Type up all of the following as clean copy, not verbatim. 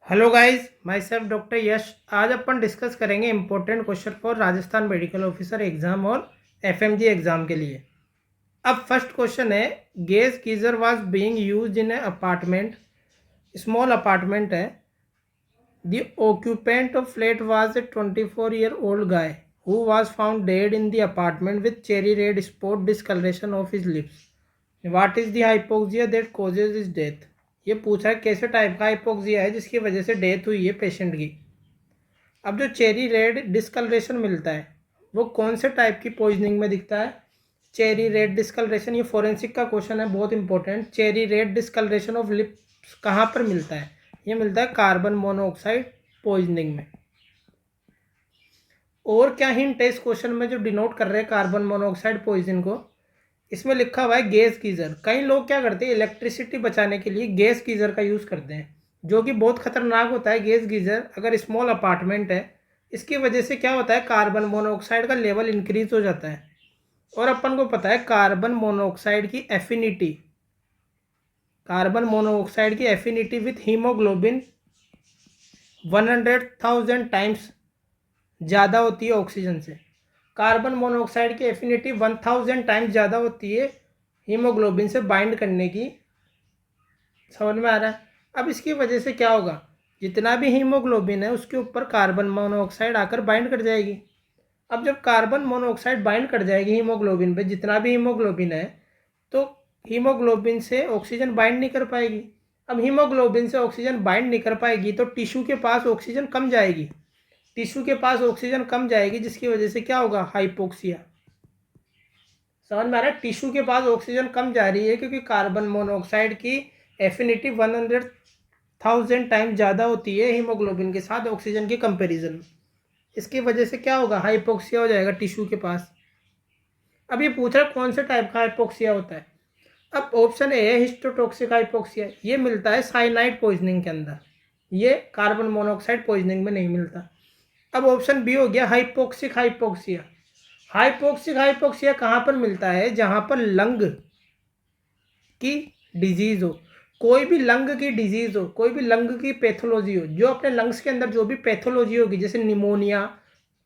Hello guys, myself doctor Yash. आज अपन discuss करेंगे important question for Rajasthan medical officer exam और एफएमजी एग्जाम के लिए। अब फर्स्ट क्वेश्चन है, gas geyser was being used in a apartment, small apartment है। The occupant of flat was a 24-year-old guy who was found dead in the apartment with cherry red spot discoloration of his lips. What is the hypoxia that causes his death. ये पूछा है कैसे type का hypoxia है जिसकी वजह से death हुई है पेशेंट की। अब जो चेरी रेड डिस्कलरेशन मिलता है वो कौन से टाइप की पॉइजनिंग में दिखता है। चेरी रेड डिस्कलरेशन, ये फोरेंसिक का क्वेश्चन है, बहुत important. Cherry red discolouration of lips कहाँ पर मिलता है? ये मिलता है कार्बन मोनोऑक्साइड पॉइजनिंग में। और क्या हिंट है इस क्वेश्चन में जो डिनोट कर रहे हैं कार्बन मोनोऑक्साइड पॉइजन को? इसमें लिखा हुआ है गैस गीजर। कई लोग क्या करते हैं, इलेक्ट्रिसिटी बचाने के लिए गैस गीजर का यूज़ करते हैं, जो कि बहुत खतरनाक होता है। गैस गीजर अगर स्मॉल अपार्टमेंट है, इसकी वजह से क्या होता है, कार्बन मोनोऑक्साइड का लेवल इंक्रीज हो जाता है। और अपन को पता है कार्बन मोनोऑक्साइड की एफिनिटी, विथ हीमोग्लोबिन 100,000 टाइम्स ज़्यादा होती है ऑक्सीजन से। कार्बन मोनोऑक्साइड की एफिनिटी 1000 टाइम्स ज़्यादा होती है हीमोग्लोबिन से बाइंड करने की। समझ में आ रहा है? अब इसकी वजह से क्या होगा, जितना भी हीमोग्लोबिन है उसके ऊपर कार्बन मोनोऑक्साइड आकर बाइंड कर जाएगी। अब जब कार्बन मोनोऑक्साइड बाइंड कर जाएगी हीमोग्लोबिन पे, जितना भी हीमोग्लोबिन है, तो हीमोग्लोबिन से ऑक्सीजन बाइंड नहीं कर पाएगी। अब हीमोग्लोबिन से ऑक्सीजन बाइंड नहीं कर पाएगी तो टिश्यू के पास ऑक्सीजन कम जाएगी। जिसकी वजह से क्या होगा, हाइपोक्सिया। समझ में आ रहा है? टिश्यू के पास ऑक्सीजन कम जा रही है क्योंकि कार्बन मोनोऑक्साइड की एफिनिटी 100,000 टाइम ज़्यादा होती है हीमोग्लोबिन के साथ ऑक्सीजन के कंपैरिजन में। इसकी वजह से क्या होगा, हाइपोक्सिया हो जाएगा टिश्यू के पास। अब ये पूछ रहा है कौन से टाइप का हाइपोक्सिया होता है। अब ऑप्शन ए है हिस्टोटॉक्सिक हाइपोक्सिया, ये मिलता है साइनाइड पॉइजनिंग के अंदर, ये कार्बन मोनोऑक्साइड पॉइजनिंग में नहीं मिलता। अब ऑप्शन बी हो गया हाइपोक्सिक हाइपोक्सिया। कहाँ पर मिलता है, जहां पर लंग की डिजीज हो, कोई भी लंग की डिजीज हो, कोई भी लंग की पैथोलॉजी हो, जो अपने लंग्स के अंदर जो भी पैथोलॉजी होगी, जैसे निमोनिया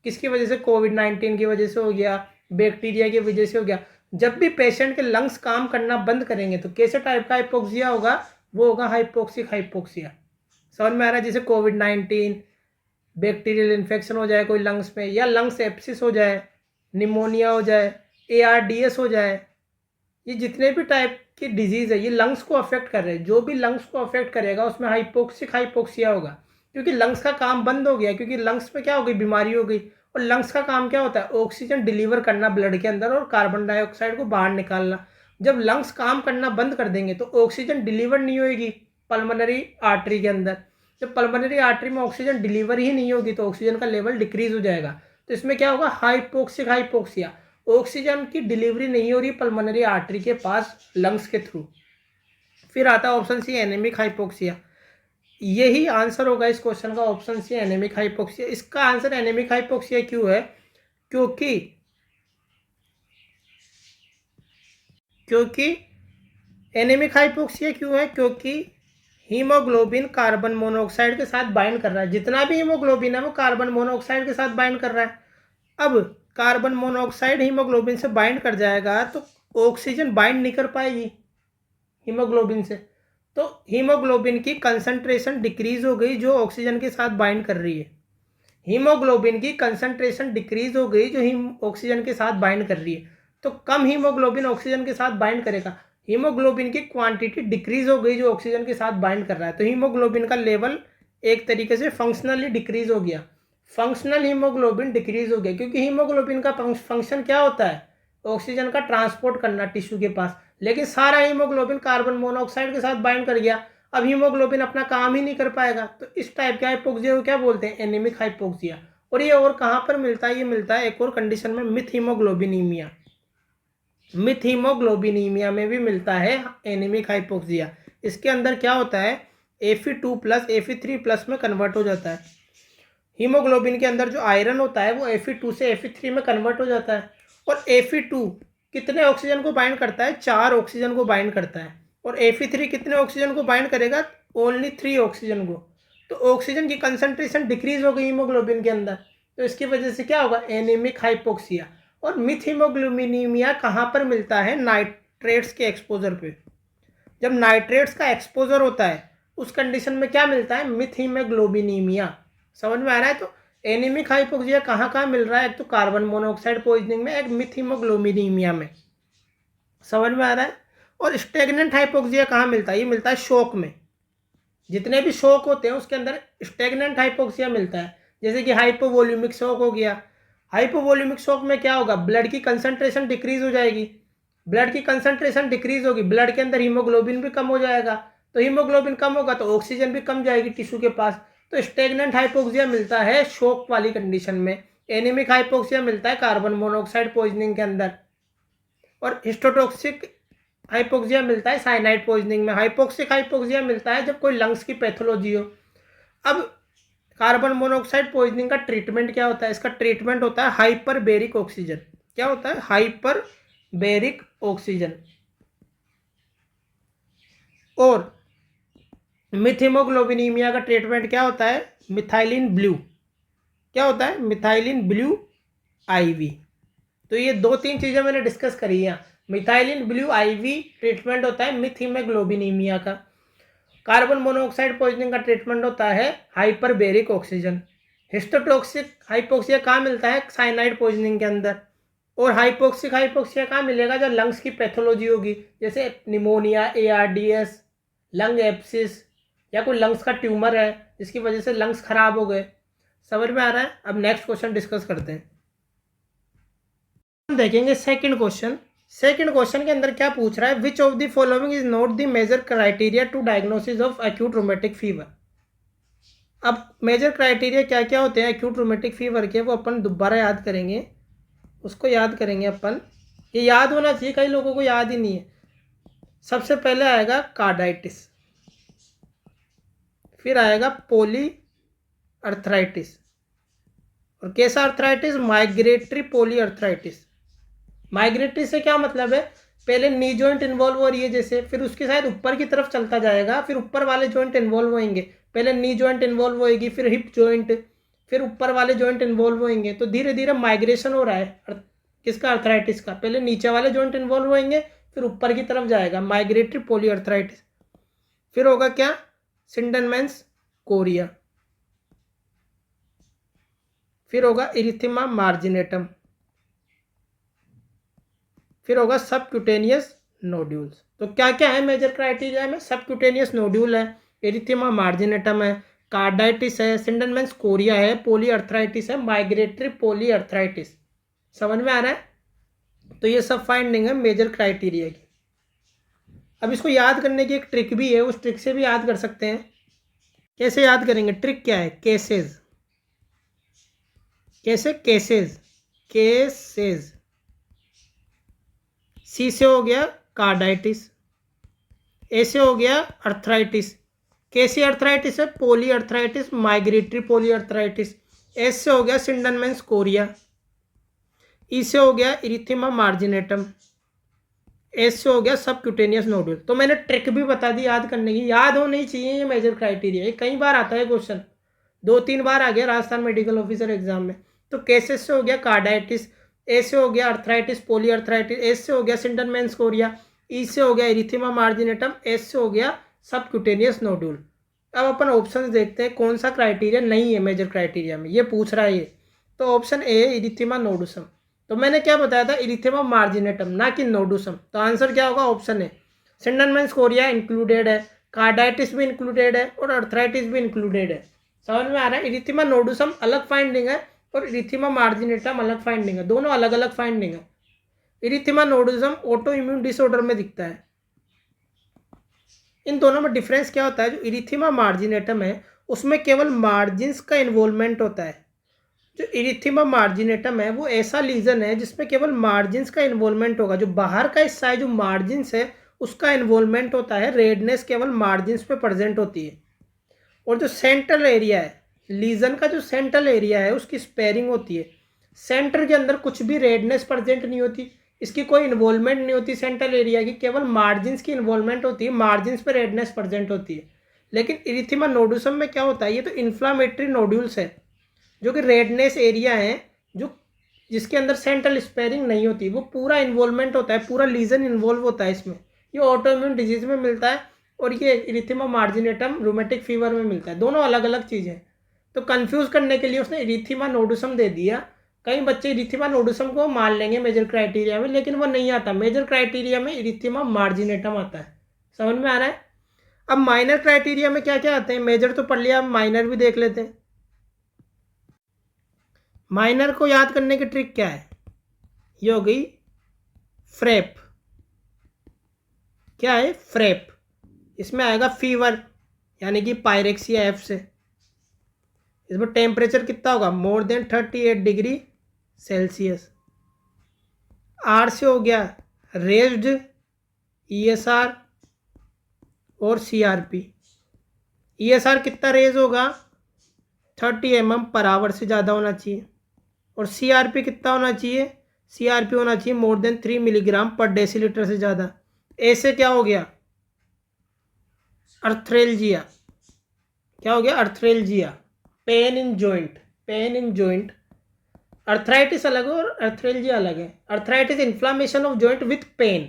किसकी वजह से, कोविड-19 की वजह से हो गया, बैक्टीरिया की वजह से हो गया। जब भी पेशेंट के लंग्स काम करना बंद करेंगे तो कैसे टाइप का हाइपोक्सिया होगा, वो होगा हाइपोक्सिक हाइपोक्सिया। समझ में आ रहा है? जैसे कोविड-19, बैक्टीरियल इन्फेक्शन हो जाए कोई लंग्स में, या लंग्स एप्सिस हो जाए, निमोनिया हो जाए, ARDS हो जाए, ये जितने भी टाइप की डिजीज़ है ये लंग्स को अफेक्ट कर रहे हैं। जो भी लंग्स को अफेक्ट करेगा उसमें हाइपोक्सिक हाइपोक्सिया होगा, क्योंकि लंग्स का काम बंद हो गया, क्योंकि लंग्स में क्या हो गई, बीमारी हो गई। और लंग्स का काम क्या होता है, ऑक्सीजन डिलीवर करना ब्लड के अंदर और कार्बन डाइऑक्साइड को बाहर निकालना। जब लंग्स काम करना बंद कर देंगे तो ऑक्सीजन डिलीवर नहीं होगी पल्मोनरी आर्टरी के अंदर। जब पल्मोनरी आर्टरी में ऑक्सीजन डिलीवर ही नहीं होगी तो ऑक्सीजन का लेवल डिक्रीज हो जाएगा। तो इसमें क्या होगा, हाइपोक्सिक हाइपोक्सिया। ऑक्सीजन की डिलीवरी नहीं हो रही पल्मोनरी आर्टरी के पास लंग्स के थ्रू। फिर आता है ऑप्शन सी, एनेमिक हाइपोक्सिया। यही आंसर होगा इस क्वेश्चन का, ऑप्शन सी एनेमिक हाइपोक्सिया। इसका आंसर एनेमिक हाइपोक्सिया क्यों है, क्योंकि क्योंकि एनेमिक हाइपोक्सिया क्यों है, क्योंकि हीमोग्लोबिन कार्बन मोनोऑक्साइड के साथ बाइंड कर रहा है। जितना भी हीमोग्लोबिन है वो कार्बन मोनोऑक्साइड के साथ बाइंड कर रहा है। अब कार्बन मोनोऑक्साइड हीमोग्लोबिन से बाइंड कर जाएगा तो ऑक्सीजन बाइंड नहीं कर पाएगी हीमोग्लोबिन से, तो हीमोग्लोबिन की कंसंट्रेशन डिक्रीज हो गई जो ऑक्सीजन के साथ बाइंड कर रही है। हीमोग्लोबिन की कंसंट्रेशन डिक्रीज हो गई जो ऑक्सीजन के साथ बाइंड कर रही है, तो कम हीमोग्लोबिन ऑक्सीजन के साथ बाइंड करेगा। हीमोग्लोबिन की क्वांटिटी डिक्रीज हो गई जो ऑक्सीजन के साथ बाइंड कर रहा है, तो हीमोग्लोबिन का लेवल एक तरीके से फंक्शनली डिक्रीज हो गया। फंक्शनल हीमोग्लोबिन डिक्रीज हो गया क्योंकि हीमोग्लोबिन का फंक्शन क्या होता है, ऑक्सीजन का ट्रांसपोर्ट करना टिश्यू के पास। लेकिन सारा हीमोग्लोबिन कार्बन मोनोऑक्साइड के साथ बाइंड कर गया, अब हीमोग्लोबिन अपना काम ही नहीं कर पाएगा। तो इस टाइप के हाइपोक्सिया को क्या बोलते हैं, एनीमिक हाइपोक्सिया। और ये और कहाँ पर मिलता है, ये मिलता है एक और कंडीशन में, मिथ हीमोग्लोबिनीमिया। मिथ हीमोग्लोबिनीमिया में भी मिलता है एनीमिक हाइपोक्सिया। इसके अंदर क्या होता है, Fe2+ Fe3+ में कन्वर्ट हो जाता है। हीमोग्लोबिन के अंदर जो आयरन होता है वो Fe2 से Fe3 में कन्वर्ट हो जाता है। और Fe2 कितने ऑक्सीजन को बाइंड करता है, 4 ऑक्सीजन को बाइंड करता है। और Fe3 कितने ऑक्सीजन को बाइंड करेगा, ओनली 3 ऑक्सीजन को। तो ऑक्सीजन की कंसंट्रेशन डिक्रीज हो गई हीमोग्लोबिन के अंदर, तो इसकी वजह से क्या होगा, एनीमिक हाइपोक्सिया। और मिथ हीमोग्लोबिनीमिया कहाँ पर मिलता है, नाइट्रेट्स के एक्सपोजर पे। जब नाइट्रेट्स का एक्सपोजर होता है उस कंडीशन में क्या मिलता है, मिथ हीमोग्लोबिनीमिया। समझ में आ रहा है। तो एनीमिक हाइपोक्सिया कहाँ कहाँ मिल रहा है, एक तो कार्बन मोनोऑक्साइड पॉइजनिंग में, एक मिथ हीमोग्लोबिनीमिया में। समझ में आ रहा है। और स्टेगनेंट हाइपोक्सिया कहाँ मिलता है, ये मिलता है शोक में। जितने भी शोक होते हैं उसके अंदर स्टेगनेंट हाइपोक्सिया मिलता है, जैसे कि हाइपोवोल्यूमिक शोक हो गया। हाइपोवोल्यूमिक शोक में क्या होगा, ब्लड की कंसंट्रेशन डिक्रीज हो जाएगी। ब्लड की कंसंट्रेशन डिक्रीज होगी, ब्लड के अंदर हीमोग्लोबिन भी कम हो जाएगा। तो हीमोग्लोबिन कम होगा तो ऑक्सीजन भी कम जाएगी टिश्यू के पास। तो स्टेगनेंट हाइपोक्सिया मिलता है शोक वाली कंडीशन में। एनीमिक हाइपोक्सिया मिलता है कार्बन मोनोऑक्साइड पॉइजनिंग के अंदर। और हिस्टोटॉक्सिक हाइपोक्सिया मिलता है साइनाइड पॉइजनिंग में। हाइपोक्सिक हाइपोक्सिया मिलता है जब कोई लंग्स की पैथोलॉजी हो। अब कार्बन मोनोऑक्साइड पॉइजनिंग का ट्रीटमेंट क्या होता है, इसका ट्रीटमेंट होता है हाइपरबेरिक ऑक्सीजन। क्या होता है, हाइपरबेरिक ऑक्सीजन। और मिथ हीमोग्लोबिनीमिया का ट्रीटमेंट क्या होता है, मिथाइलिन ब्लू। क्या होता है, मिथाइलिन ब्लू आईवी। तो ये 2-3 चीज़ें मैंने डिस्कस करी हैं। मिथाइलिन ब्लू आईवी ट्रीटमेंट होता है मिथ हीमोग्लोबिनीमिया का। कार्बन मोनोऑक्साइड पॉइजनिंग का ट्रीटमेंट होता है हाइपरबेरिक ऑक्सीजन। हिस्टोटॉक्सिक हाइपोक्सिया कहाँ मिलता है, साइनाइड पॉइजनिंग के अंदर। और हाइपोक्सिक हाइपोक्सिया कहाँ मिलेगा, जब लंग्स की पैथोलॉजी होगी, जैसे निमोनिया, ARDS, लंग एप्सिस, या कोई लंग्स का ट्यूमर है जिसकी वजह से लंग्स खराब हो गए। समझ में आ रहा है। अब नेक्स्ट क्वेश्चन डिस्कस करते हैं। हम देखेंगे सेकंड क्वेश्चन। सेकंड क्वेश्चन के अंदर क्या पूछ रहा है, which of the following is not the major criteria to diagnosis of acute rheumatic fever. अब मेजर क्राइटेरिया क्या क्या होते हैं एक्यूट रूमेटिक फीवर के, वो अपन दोबारा याद करेंगे, उसको याद करेंगे अपन। ये याद होना चाहिए, कई लोगों को याद ही नहीं है। सबसे पहले आएगा कार्डाइटिस, फिर आएगा पोली अर्थराइटिस, और कैसा अर्थराइटिस, माइग्रेटरी पोली अर्थराइटिस। माइग्रेटरी से क्या मतलब है, पहले नी जॉइंट इन्वॉल्व हो रही है जैसे, फिर उसके साथ ऊपर की तरफ चलता जाएगा, फिर ऊपर वाले जॉइंट इन्वॉल्व होंगे। पहले नी जॉइंट इन्वॉल्व होएगी, फिर हिप जॉइंट, फिर ऊपर वाले जॉइंट इन्वॉल्व होंगे। तो धीरे धीरे माइग्रेशन हो रहा है किसका, अर्थराइटिस का। पहले नीचे वाले जॉइंट इन्वॉल्व होंगे, फिर ऊपर की तरफ जाएगा, माइग्रेटरी पोली अर्थराइटिस। फिर होगा क्या, सिंडनमैन्स कोरिया। फिर होगा इरिथेमा मार्जिनेटम। फिर होगा सबक्यूटेनियस नोड्यूल्स। तो क्या क्या है मेजर क्राइटेरिया में, सबक्यूटेनियस नोड्यूल है, एरिथेमा मार्जिनेटम है, कार्डाइटिस है, सिंडनमैन्स कोरिया है, पोली अर्थराइटिस है, माइग्रेटरी पोली अर्थराइटिस। समझ में आ रहा है। तो ये सब फाइंडिंग है मेजर क्राइटेरिया की। अब इसको याद करने की एक ट्रिक भी है, उस ट्रिक से भी याद कर सकते हैं। कैसे याद करेंगे, ट्रिक क्या है, केसेस। कैसे, केसेस, केसेस। सी से हो गया कार्डाइटिस, ए से हो गया अर्थराइटिस, कैसी अर्थराइटिस है, पोली अर्थराइटिस, माइग्रेटरी पोली अर्थराइटिस। एस से हो गया सिंडनमैन्स कोरिया, ई से हो गया इरिथेमा मार्जिनेटम, एस से हो गया सबक्यूटेनियस नोड्यूल। तो मैंने ट्रिक भी बता दी याद करने की, याद होनी चाहिए ये मेजर क्राइटेरिया। ये कई बार आता है क्वेश्चन, 2-3 बार आ गया राजस्थान मेडिकल ऑफिसर एग्जाम में। तो केसेस से हो गया कार्डाइटिस, ए से हो गया अर्थराइटिस पोली अर्थराइटिस, एस से हो गया सिंडनमैन्स कोरिया, ई से हो गया इरिथेमा मार्जिनेटम, एस से हो गया सबक्यूटेनियस नोड्यूल। अब अपन ऑप्शंस देखते हैं कौन सा क्राइटेरिया नहीं है मेजर क्राइटेरिया में, ये पूछ रहा है ये। तो ऑप्शन ए है इरिथेमा नोडुसम। तो मैंने क्या बताया था, इरिथेमा मार्जिनेटम ना कि नोडुसम। तो आंसर क्या होगा, ऑप्शन ए। सिंडनमैन्स कोरिया इंक्लूडेड है, कार्डाइटिस भी इंक्लूडेड है, और अर्थराइटिस भी इंक्लूडेड है। समझ में आ रहा है। इरिथेमा नोडुसम अलग फाइंडिंग है और इरिथेमा मार्जिनेटम अलग फाइंडिंग है, दोनों अलग अलग फाइंडिंग है। इरिथेमा नोडुसम ऑटो इम्यून डिसऑर्डर में दिखता है। इन दोनों में डिफरेंस क्या होता है, जो इरिथेमा मार्जिनेटम है उसमें केवल मार्जिन्स का इन्वॉल्वमेंट होता है। जो इरिथेमा मार्जिनेटम है वो ऐसा लीजन है जिसमें केवल मार्जिन्स का इन्वॉल्वमेंट होगा, जो बाहर का हिस्सा है जो मार्जिन्स है उसका इन्वॉल्वमेंट होता है, रेडनेस केवल मार्जिन्स पे प्रेजेंट होती है। और जो सेंट्रल एरिया है लीजन का, जो सेंट्रल एरिया है उसकी स्पेयरिंग होती है। सेंटर के अंदर कुछ भी रेडनेस प्रेजेंट नहीं होती, इसकी कोई इन्वॉल्वमेंट नहीं होती सेंट्रल एरिया की, केवल मार्जिन्स की इन्वॉल्वमेंट होती है, मार्जिन्स पे रेडनेस प्रेजेंट होती है। लेकिन इरिथेमा नोडुसम में क्या होता है, ये तो इन्फ्लामेटरी नोड्यूल्स है जो कि रेडनेस एरिया है, जो जिसके अंदर सेंट्रल स्पेयरिंग नहीं होती, वो पूरा इन्वॉल्वमेंट होता है, पूरा लीजन इन्वॉल्व होता है इसमें। ये ऑटोइम्यून डिजीज में मिलता है और ये इरिथेमा मार्जिनेटम रूमेटिक फीवर में मिलता है, दोनों अलग अलग चीज़ें। तो कंफ्यूज करने के लिए उसने इरिथेमा नोडुसम दे दिया। कई बच्चे इरिथेमा नोडुसम को मान लेंगे मेजर क्राइटेरिया में, लेकिन वो नहीं आता। मेजर क्राइटेरिया में इरिथेमा मार्जिनेटम आता है। समझ में आ रहा है? अब माइनर क्राइटेरिया में क्या क्या आते हैं? मेजर तो पढ़ लिया, अब माइनर भी देख लेते हैं। माइनर को याद करने की ट्रिक क्या है? ये हो गई फ्रेप। क्या है? फ्रेप। इसमें आएगा फीवर, यानी कि पायरेक्सिया एफ से। इसमें टेम्परेचर कितना होगा? More than 38 degree Celsius. R से हो गया रेज्ड ईएसआर और सीआरपी। ईएसआर कितना रेज होगा? 30 mm/h से ज़्यादा होना चाहिए। और सीआरपी कितना होना चाहिए? सीआरपी होना चाहिए मोर देन 3 mg/dL से ज़्यादा। ए से क्या हो गया? अर्थ्रेल्जिया। क्या हो गया? Arthralgia. Pain in joint. Pain in joint. Arthritis अलग है और अर्थ्रेल्जिया अलग है। Arthritis inflammation of joint with pain.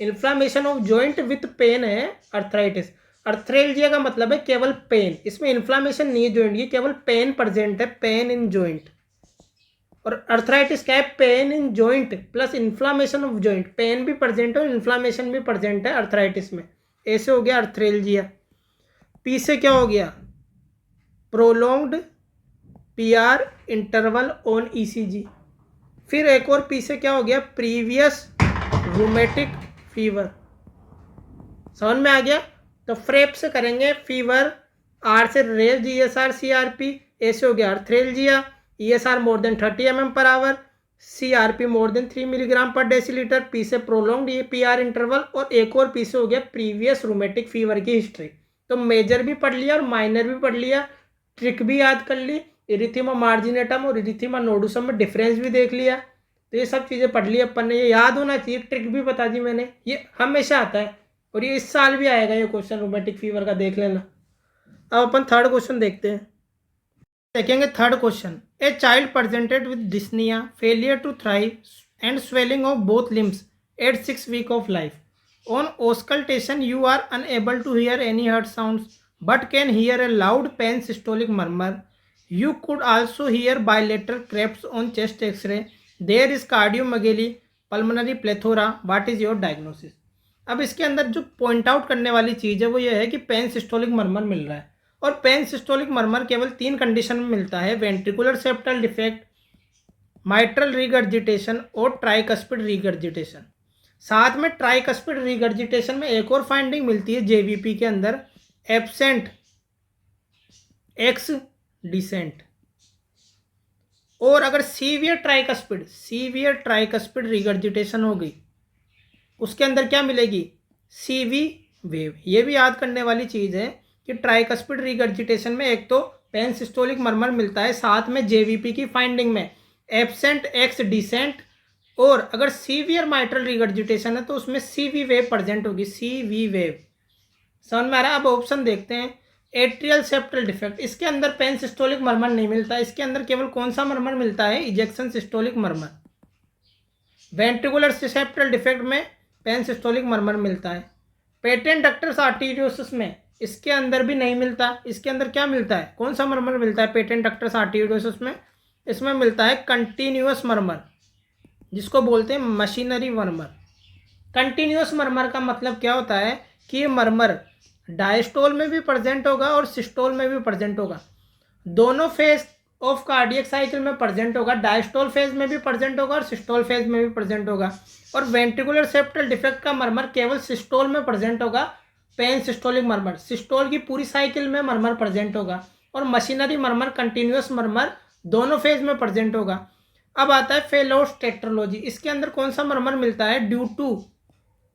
Inflammation of joint with pain है अर्थराइटिस। अर्थ्रेल्जिया का मतलब है केवल पेन, इसमें इन्फ्लामेशन नहीं है जॉइंट की, केवल पेन प्रेजेंट है, पेन इन जॉइंट। और अर्थराइटिस क्या है? Pain in joint plus inflammation of joint. Pain भी प्रेजेंट है और इन्फ्लामेशन भी प्रेजेंट है अर्थराइटिस में। ऐसे हो गया अर्थ्रेल्जिया। पी से क्या हो गया? Prolonged PR interval on ECG. फिर एक और पी से क्या हो गया? Previous rheumatic fever. समझ में आ गया? तो फ्रेप से करेंगे फीवर, आर से रेज ईएसआर सीआरपी, ए से हो गया arthralgia, ESR more than 30 mm/h, CRP more than 3 mg/dL, P से प्रोलॉन्ग्ड ये पीआर इंटरवल, और एक और पी से हो गया प्रीवियस रूमेटिक फीवर की हिस्ट्री। तो मेजर भी पढ़ लिया और माइनर भी पढ़ लिया, ट्रिक भी याद कर ली, इरिथेमा मार्जिनेटम और इरिथेमा नोडुसम में डिफरेंस भी देख लिया। तो ये सब चीज़ें पढ़ ली अपन ने, ये याद होना चाहिए। ट्रिक भी बता दी मैंने, ये हमेशा आता है और ये इस साल भी आएगा ये क्वेश्चन, रूमेटिक फीवर का देख लेना। अब अपन थर्ड क्वेश्चन देखते हैं। देखेंगे third question. A child presented with dyspnoea, failure to thrive and swelling of both limbs at 6 weeks of life. On auscultation, you are unable to hear any heart sounds but can hear a loud pan-systolic murmur. You could also hear bilateral clefts on chest X-ray. There is cardiomegaly, pulmonary plethora. What is your diagnosis? अब इसके अंदर जो point out करने वाली चीज़ है वो ये है कि पेन सिस्टोलिक मर्मर मिल रहा है, और पेन सिस्टोलिक मर्मर केवल 3 कंडीशन में मिलता है: ventricular septal defect, mitral regurgitation और ट्राइकस्पिड रिगर्जिटेशन। साथ में ट्राइकस्पिड रिगर्जिटेशन में एक और फाइंडिंग मिलती है जेवीपी के अंदर, एब्सेंट एक्स डिसेंट। और अगर सीवियर ट्राइकस्पिड रिगर्जिटेशन हो गई, उसके अंदर क्या मिलेगी? CV wave. ये भी याद करने वाली चीज़ है कि ट्राइकस्पिड रिगर्जिटेशन में एक तो पेन सिस्टोलिक मर्मर मिलता है, साथ में जेवीपी की फाइंडिंग में एब्सेंट एक्स डिसेंट, और अगर सीवियर माइट्रल रिगर्जिटेशन है तो उसमें सीवी वेव प्रेजेंट होगी, सीवी वेव। समझ में आ रहा है? अब ऑप्शन देखते हैं। एट्रियल सेप्टल डिफेक्ट, इसके अंदर पेन सिस्टोलिक मर्मर नहीं मिलता, इसके अंदर केवल कौन सा मर्मर मिलता है? Ejection systolic murmur. Ventricular septal defect में पेन सिस्टोलिक मर्मर मिलता है। पेटेंट डक्टस आर्टेरियोसिस में इसके अंदर भी नहीं मिलता, इसके अंदर क्या मिलता है? कौन सा मर्मर मिलता है पेटेंट डक्टस आर्टेरियोसिस में? इसमें मिलता है कंटिन्यूअस मर्मर, जिसको बोलते हैं मशीनरी मर्मर। कंटिन्यूअस मर्मर का मतलब क्या होता है कि ये मर्मर डायस्टोल में भी प्रेजेंट होगा और सिस्टोल में भी प्रेजेंट होगा, दोनों फेज ऑफ कार्डियक साइकिल में प्रेजेंट होगा, डायस्टोल फेज में भी प्रेजेंट होगा और सिस्टोल फेज में भी प्रेजेंट होगा। और वेंट्रिकुलर सेप्टल डिफेक्ट का मर्मर केवल सिस्टोल में प्रेजेंट होगा, पेन सिस्टोलिक मर्मर सिस्टोल की पूरी साइकिल में मर्मर प्रेजेंट होगा, और मशीनरी मर्मर कंटिन्यूअस मर्मर दोनों फेज में प्रेजेंट होगा। अब आता है फेलोस टेट्रोलॉजी, इसके अंदर कौन सा मर्मर मिलता है? Due to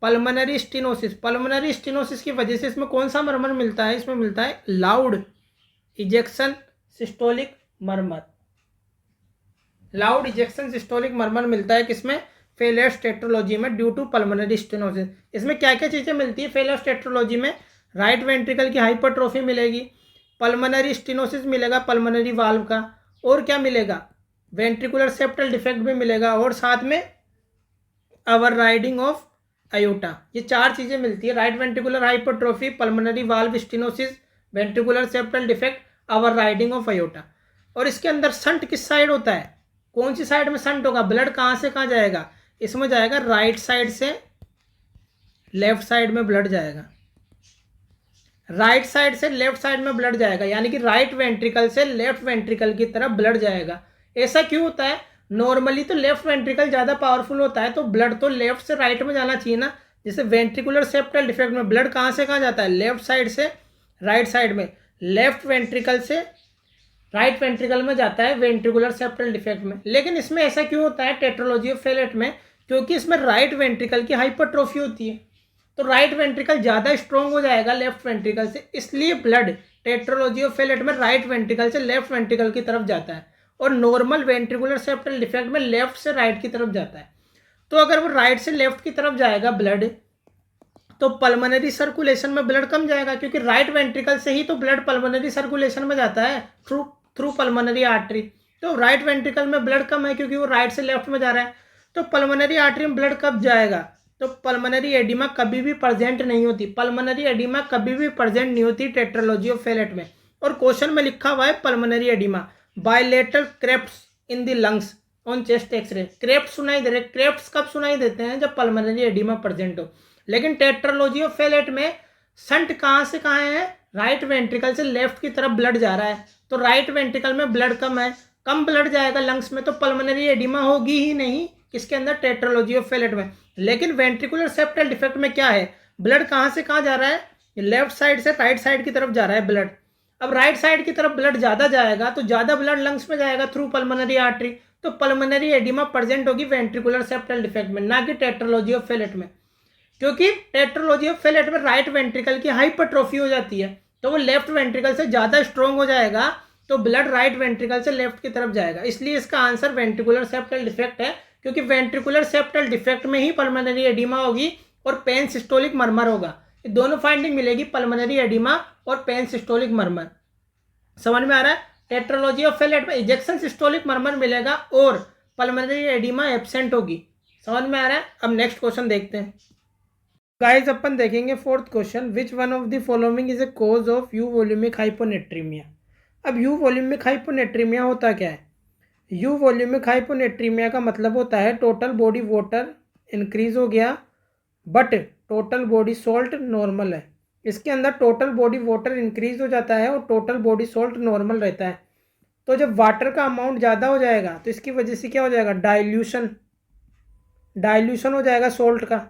pulmonary stenosis. Pulmonary stenosis की वजह से इसमें कौन सा मर्मर मिलता है? इसमें मिलता है loud ejection systolic murmur. Loud ejection systolic murmur मिलता है किसमें? फेलोस टेट्रोलॉजी में, ड्यू टू पल्मोनरी स्टेनोसिस। इसमें क्या क्या चीज़ें मिलती है फेलोस टेट्रोलॉजी में? राइट वेंट्रिकल की हाइपरट्रोफी मिलेगी, पल्मोनरी स्टेनोसिस मिलेगा पल्मोनरी वाल्व का, और क्या मिलेगा, वेंट्रिकुलर सेप्टल डिफेक्ट भी मिलेगा, और साथ में ओवर राइडिंग ऑफ अयोटा। ये 4 चीज़ें मिलती है, right ventricular hypertrophy, pulmonary valve stenosis, ventricular septal defect, overriding of aorta. और इसके अंदर संट किस साइड होता है, कौन सी साइड में संट होगा, ब्लड कहाँ से कहाँ जाएगा, इसमें जाएगा राइट साइड से लेफ्ट साइड में ब्लड जाएगा, राइट साइड से लेफ्ट साइड में ब्लड जाएगा, यानी कि राइट वेंट्रिकल से लेफ्ट वेंट्रिकल की तरफ ब्लड जाएगा। ऐसा क्यों होता है, नॉर्मली तो लेफ्ट वेंट्रिकल ज़्यादा पावरफुल होता है, तो ब्लड तो लेफ्ट से राइट में जाना चाहिए ना। जैसे वेंट्रिकुलर सेप्टल डिफेक्ट में ब्लड कहाँ से कहाँ जाता है, लेफ्ट साइड से राइट साइड में, लेफ्ट वेंट्रिकल से राइट वेंट्रिकल में जाता है वेंट्रिकुलर सेप्टल डिफेक्ट में। लेकिन इसमें ऐसा क्यों होता है टेट्रोलॉजी ऑफ फेलेट में, क्योंकि इसमें राइट वेंट्रिकल की हाइपरट्रोफी होती है, तो राइट वेंट्रिकल ज़्यादा स्ट्रॉन्ग हो जाएगा लेफ्ट वेंट्रिकल से, इसलिए ब्लड टेट्रोलॉजी ऑफ फेलेट में राइट वेंट्रिकल से लेफ्ट वेंट्रिकल की तरफ जाता है, और नॉर्मल वेंट्रिकुलर सेप्टल डिफेक्ट में लेफ्ट से राइट की तरफ जाता है। तो अगर वो राइट से लेफ्ट की तरफ जाएगा ब्लड, तो पल्मोनरी सर्कुलेशन में ब्लड कम जाएगा, क्योंकि राइट वेंट्रिकल से ही तो ब्लड पल्मोनरी सर्कुलेशन में जाता है थ्रू थ्रू पल्मोनरी आर्टरी। तो राइट वेंट्रिकल में ब्लड कम है क्योंकि वो राइट से लेफ्ट में जा रहा है, तो पल्मोनरी आर्टरी में ब्लड कब जाएगा, तो पल्मोनरी एडिमा कभी भी प्रेजेंट नहीं होती, पल्मोनरी एडिमा कभी भी प्रेजेंट नहीं होती टेट्रोलॉजी ऑफ फेलेट में। और क्वेश्चन में लिखा हुआ है pulmonary oedema bilateral crepts in the lungs on chest X ray. Crept सुनाई दे रहे, क्रेप्ट्स कब सुनाई देते हैं, जब पल्मोनरी एडिमा प्रेजेंट हो। लेकिन टेट्रोलॉजी ऑफ फेलेट में संट कहाँ से कहाँ है, राइट वेंट्रिकल से लेफ्ट की तरफ ब्लड जा रहा है, तो राइट वेंट्रिकल में ब्लड कम है, कम ब्लड जाएगा लंग्स में, तो पल्मोनरी एडिमा होगी ही नहीं किसके अंदर, टेट्रोलॉजी ऑफ फेलेट में। लेकिन वेंट्रिकुलर सेप्टल डिफेक्ट में क्या है, ब्लड कहाँ से कहाँ जा रहा है, लेफ्ट साइड से राइट साइड की तरफ जा रहा है ब्लड। अब राइट साइड की तरफ ब्लड ज़्यादा जाएगा तो ज़्यादा ब्लड लंग्स में जाएगा थ्रू पल्मोनरी आर्टरी, तो पल्मोनरी एडिमा प्रेजेंट होगी वेंट्रिकुलर सेप्टल डिफेक्ट में, ना कि टेट्रोलॉजी ऑफ फेलेट में। क्योंकि टेट्रोलॉजी ऑफ फेलेट में राइट वेंट्रिकल की हाइपरट्रोफी हो जाती है, तो वो लेफ्ट वेंट्रिकल से ज़्यादा स्ट्रॉन्ग हो जाएगा, तो ब्लड राइट वेंट्रिकल से लेफ्ट की तरफ जाएगा। इसलिए इसका आंसर वेंट्रिकुलर सेप्टल डिफेक्ट है, क्योंकि वेंट्रिकुलर सेप्टल डिफेक्ट में ही पल्मोनरी एडिमा होगी और पेन सिस्टोलिक मरमर होगा। ये दोनों फाइंडिंग मिलेगी, पल्मोनरी एडिमा और पेन सिस्टोलिक मरमर। समझ में आ रहा है, टेट्रोलॉजी ऑफ फेलेट में इजेक्शन सिस्टोलिक मरमर मिलेगा और पल्मोनरी एडिमा एब्सेंट होगी। समझ में आ रहा है। अब नेक्स्ट क्वेश्चन देखते हैं गाइस, अपन देखेंगे fourth question, which one of the following is a cause of you volaemic hyponatraemia. अब यू वॉल्यूमिक हाइपोनेट्रीमिया होता क्या है, यू वॉल्यूमिक हाइपोनेट्रीमिया का मतलब होता है टोटल बॉडी वाटर इंक्रीज हो गया but total body salt normal है। इसके अंदर टोटल बॉडी वाटर इंक्रीज हो जाता है और टोटल बॉडी सॉल्ट नॉर्मल रहता है। तो जब वाटर का अमाउंट ज़्यादा हो जाएगा तो इसकी वजह से क्या हो जाएगा, डाइल्यूशन हो जाएगा सॉल्ट का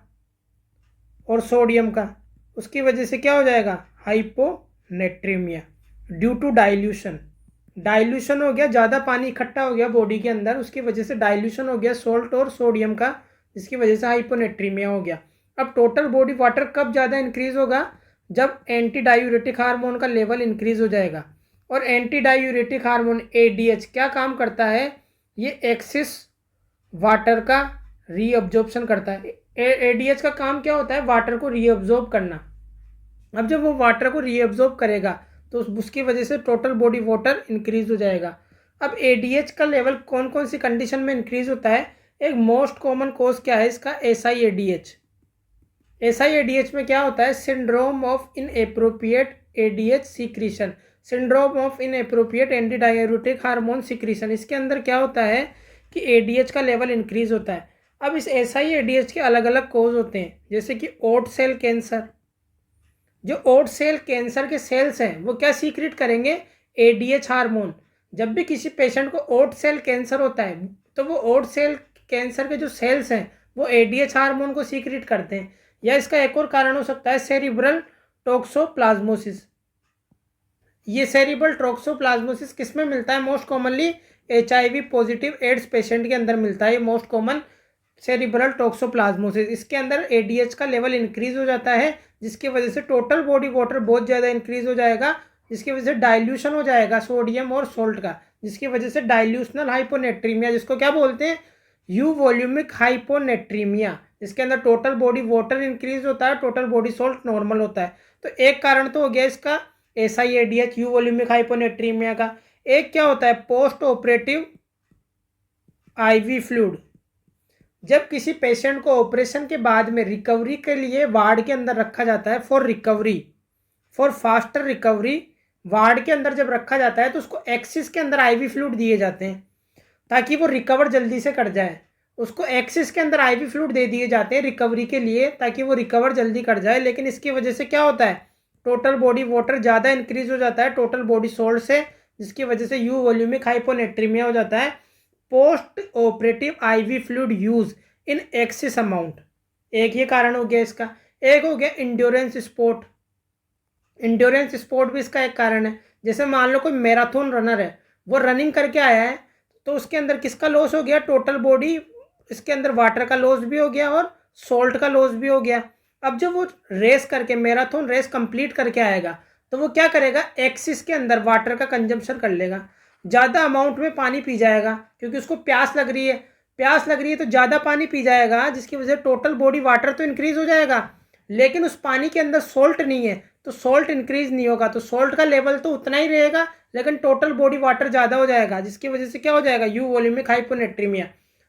और सोडियम का, उसकी वजह से क्या हो जाएगा, हाइपोनेट्रीमिया ड्यू टू डाइल्यूशन हो गया, ज़्यादा पानी इकट्ठा हो गया बॉडी के अंदर, उसकी वजह से डाइल्यूशन हो गया सॉल्ट और सोडियम का, जिसकी वजह से हाइपोनेट्रीमिया हो गया। अब टोटल बॉडी वाटर कब ज़्यादा इंक्रीज होगा, जब एंटी डायूरेटिक हार्मोन का लेवल इंक्रीज हो जाएगा। और एंटी डायूरेटिक हार्मोन ADH क्या काम करता है, ये एक्सेस वाटर का रीअब्जॉर्प्शन करता है। ADH का काम क्या होता है, वाटर को रीअब्जॉर्ब करना। अब जब वो वाटर को रीअब्जॉर्ब करेगा तो उसकी वजह से टोटल बॉडी वाटर इंक्रीज हो जाएगा। अब ADH का लेवल कौन कौन सी कंडीशन में इंक्रीज होता है, एक मोस्ट कॉमन कॉज क्या है इसका, SIADH में क्या होता है, syndrome of inappropriate ADH secretion, syndrome of inappropriate anti diuretic hormone secretion. इसके अंदर क्या होता है कि ADH का लेवल इंक्रीज होता है। अब इस SIADH के अलग अलग कोज होते हैं, जैसे कि ओट सेल कैंसर। जो ओट सेल कैंसर के सेल्स हैं वो क्या सीक्रेट करेंगे, ADH हार्मोन। जब भी किसी पेशेंट को ओट सेल कैंसर होता है तो वो ओट सेल कैंसर के जो सेल्स हैं वो ADH हार्मोन को सीक्रेट करते हैं। या इसका एक और कारण हो सकता है सेरिब्रल टॉक्सोप्लाज्मोसिस। ये सेरिब्रल टॉक्सोप्लाज्मोसिस किस में मिलता है, most commonly HIV positive ads patient के अंदर मिलता है, ये मोस्ट कॉमन सेरिब्रल टॉक्सोप्लाज्मोसिस। इसके अंदर ADH का लेवल इंक्रीज हो जाता है, जिसकी वजह से टोटल बॉडी वाटर बहुत ज़्यादा इंक्रीज हो जाएगा, जिसकी वजह से डाइल्यूशन हो जाएगा सोडियम और सोल्ट का, जिसकी वजह से डाइल्यूशनल हाइपोनेट्रीमिया, जिसको क्या बोलते हैं, यू वॉल्यूमिक हाइपोनेट्रीमिया, जिसके अंदर टोटल बॉडी वाटर इंक्रीज होता है, टोटल बॉडी सॉल्ट नॉर्मल होता है। तो एक कारण तो हो गया इसका SIADH यू वॉल्यूमिक हाइपोनेट्रीमिया का। एक क्या होता है पोस्ट ऑपरेटिव IV फ्लूइड। जब किसी पेशेंट को ऑपरेशन के बाद में रिकवरी के लिए वार्ड के अंदर रखा जाता है फॉर फास्टर रिकवरी, वार्ड के अंदर जब रखा जाता है तो उसको एक्सिस के अंदर IV फ्लूइड दिए जाते हैं ताकि वो रिकवर जल्दी से कर जाए। उसको एक्सिस के अंदर IV फ्लूइड दे दिए जाते हैं रिकवरी के लिए ताकि वो रिकवर जल्दी कर जाए। लेकिन इसकी वजह से क्या होता है टोटल बॉडी वाटर ज़्यादा इंक्रीज हो जाता है टोटल बॉडी सोल्ट से, जिसकी वजह से यू वॉल्यूमिक हाइपोनेट्रीमिया हो जाता है। Post operative IV fluid use in axis amount, एक ये कारण हो गया इसका। एक हो गया इंड्योरेंस स्पोर्ट। इंड्योरेंस स्पोर्ट भी इसका एक कारण है। जैसे मान लो कोई मैराथन रनर है, वो रनिंग करके आया है तो उसके अंदर किसका लॉस हो गया टोटल बॉडी, इसके अंदर वाटर का लॉस भी हो गया और सोल्ट का लॉस भी हो गया। अब जब वो रेस करके मैराथन रेस कंप्लीट करके आएगा तो वो क्या करेगा एक्सिस के अंदर वाटर का कंजम्पशन कर लेगा, ज़्यादा अमाउंट में पानी पी जाएगा क्योंकि उसको प्यास लग रही है तो ज़्यादा पानी पी जाएगा, जिसकी वजह से टोटल बॉडी वाटर तो इंक्रीज हो जाएगा लेकिन उस पानी के अंदर सोल्ट नहीं है तो सोल्ट इंक्रीज नहीं होगा, तो सोल्ट का लेवल तो उतना ही रहेगा लेकिन टोटल बॉडी वाटर ज़्यादा हो जाएगा, जिसकी वजह से क्या हो जाएगा यू वॉल्यूमिक हाइपोनेट्रीमिया।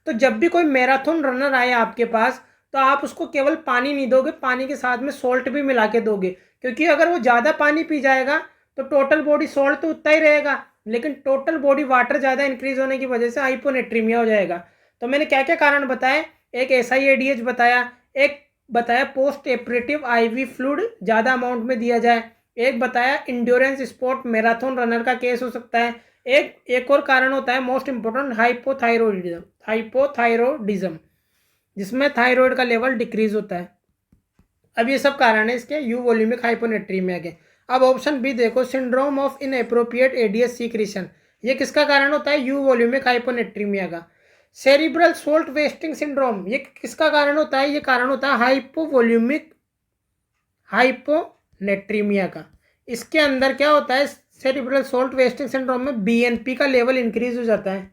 तो जब भी कोई मैराथन रनर आए आपके पास तो आप उसको केवल पानी नहीं दोगे, पानी के साथ में सोल्ट भी मिला के दोगे, क्योंकि अगर वो ज़्यादा पानी पी जाएगा तो टोटल बॉडी सोल्ट तो उतना ही रहेगा लेकिन टोटल बॉडी वाटर ज़्यादा इंक्रीज होने की वजह से हाइपोनेट्रीमिया हो जाएगा। तो मैंने क्या क्या कारण बताए, एक SIADH बताया, एक बताया पोस्ट ऑपरेटिव IV फ्लूइड ज़्यादा अमाउंट में दिया जाए, एक बताया इंड्योरेंस स्पोर्ट मैराथन रनर का केस हो सकता है, एक और कारण होता है मोस्ट इंपॉर्टेंट हाइपोथायरॉयडिज्म जिसमें थायराइड का लेवल डिक्रीज होता है। अब ये सब कारण है इसके यू वॉल्यूमिक हाइपोनेट्रीमिया के। अब ऑप्शन बी देखो syndrome of inappropriate ADH secretion, ये किसका कारण होता है यू वॉल्यूमिक हाइपोनेट्रीमिया का। सेरिब्रल सोल्ट वेस्टिंग सिंड्रोम, ये किसका कारण होता है, ये कारण होता है हाइपोवॉल्यूमिक हाइपोनेट्रीमिया का। इसके अंदर क्या होता है सेरिब्रल सोल्ट वेस्टिंग सिंड्रोम में BNP का लेवल इंक्रीज हो जाता है।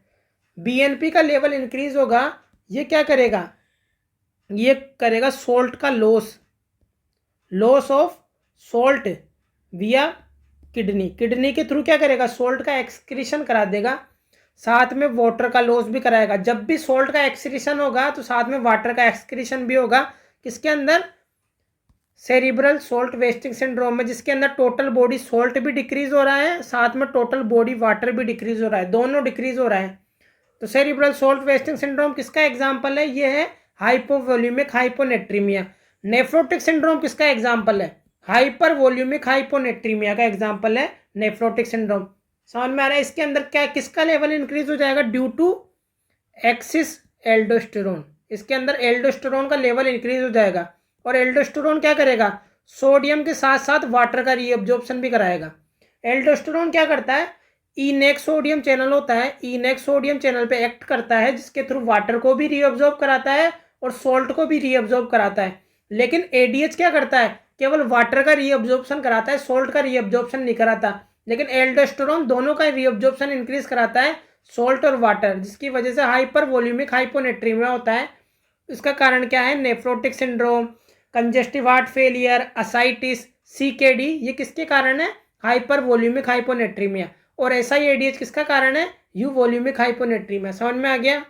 BNP का लेवल इंक्रीज होगा, ये क्या करेगा, ये करेगा सोल्ट का लॉस ऑफ सोल्ट विया किडनी के थ्रू क्या करेगा सोल्ट का एक्सक्रीशन करा देगा, साथ में वाटर का लॉस भी कराएगा। जब भी सोल्ट का एक्सक्रीशन होगा तो साथ में वाटर का एक्सक्रीशन भी होगा, किसके अंदर सेरिब्रल सोल्ट वेस्टिंग सिंड्रोम में, जिसके अंदर टोटल बॉडी सोल्ट भी डिक्रीज हो रहा है साथ में टोटल बॉडी वाटर भी डिक्रीज हो रहा है, दोनों डिक्रीज हो रहा है। तो सेरिब्रल सोल्ट वेस्टिंग सिंड्रोम किसका एग्जाम्पल है, ये है हाइपोवॉल्यूमिक हाइपोनेट्रीमिया। नेफ्रोटिक सिंड्रोम किसका एग्जाम्पल है, हाइपर वॉल्यूमिक हाइपोनेट्रीमिया का एग्जाम्पल है नेफ्रोटिक सिंड्रोम। समझ में आ रहा है, इसके अंदर क्या किसका लेवल इंक्रीज हो जाएगा ड्यू टू एक्सिस एल्डोस्टेरोन, इसके अंदर एल्डोस्टेरोन का लेवल इंक्रीज हो जाएगा और एल्डोस्टेरोन क्या करेगा सोडियम के साथ साथ वाटर का रीअब्जॉर्प्शन भी कराएगा। एल्डोस्टेरोन क्या करता है इनेक सोडियम चैनल होता है, इनेक सोडियम चैनल पे एक्ट करता है जिसके थ्रू वाटर को भी रीअब्जॉर्ब कराता है और सोल्ट को भी रीअब्जॉर्ब कराता है। लेकिन ADH क्या करता है केवल वाटर का रीअब्जॉर्प्शन कराता है, सोल्ट का रीअब्जॉर्प्शन नहीं कराता। लेकिन एल्डोस्टेरोन दोनों का रीअब्जॉर्प्शन इंक्रीज कराता है, सोल्ट और वाटर, जिसकी वजह से हाइपर वॉल्यूमिक हाइपोनेट्रीमिया होता है। इसका कारण क्या है nephrotic syndrome, congestive heart failure, ascites, CKD, ये किसके कारण है हाइपर वॉल्यूमिक हाइपोनेट्रीमिया। और SIADH किसका कारण है यू वॉल्यूमिक हाइपोनेट्रीमिया। समझ में आ गया।